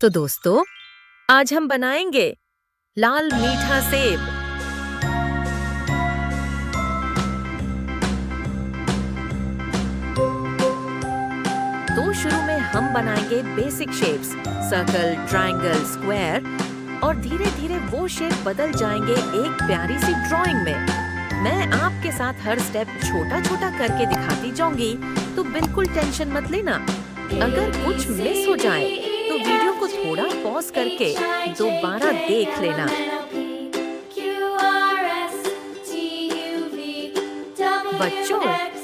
तो दोस्तों, आज हम बनाएंगे लाल मीठा सेब। तो शुरू में हम बनाएंगे basic shapes, circle, triangle, square, और धीरे धीरे वो शेप बदल जाएंगे एक प्यारी सी ड्राइंग में। मैं आपके साथ हर स्टेप छोटा छोटा करके दिखाती जाऊंगी, तो बिल्कुल टेंशन मत लेना। अगर कुछ मिस हो जाए तो वीडियो को थोड़ा पॉज करके दोबारा देख लेना। बच्चों,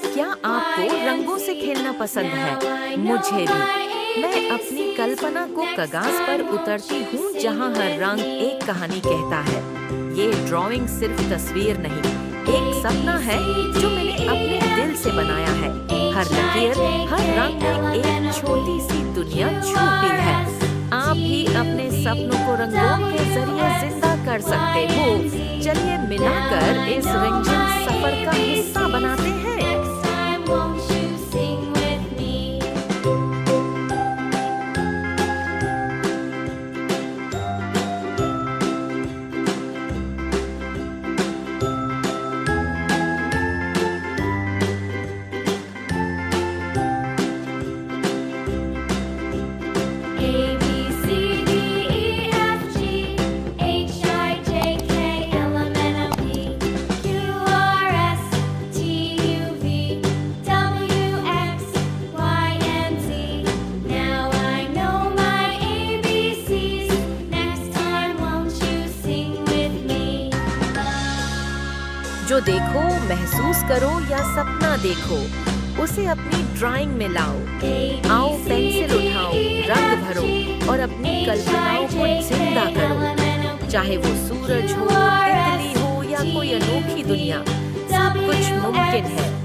क्या आपको रंगों से खेलना पसंद है? मुझे भी। मैं अपनी कल्पना को कागज पर उतरती हूँ, जहाँ हर रंग एक कहानी कहता है। ये ड्राइंग सिर्फ तस्वीर नहीं, एक सपना है जो मैंने अपने दिल से बनाया है। हर लकीर, हर रंग में एक छोटी सी दुनिया छुपी है। आप भी अपने सपनों को रंगों के जरिए जिंदा कर सकते हो। चलिए मिलकर इस रंगीन सफर का हिस्सा बनाते हैं। जो देखो, महसूस करो या सपना देखो, उसे अपनी ड्राइंग में लाओ। आओ, पेंसिल उठाओ, रंग भरो और अपनी कल्पनाओं को जिंदा करो। चाहे वो सूरज हो, तितली हो या कोई अनोखी दुनिया, सब कुछ मुमकिन है।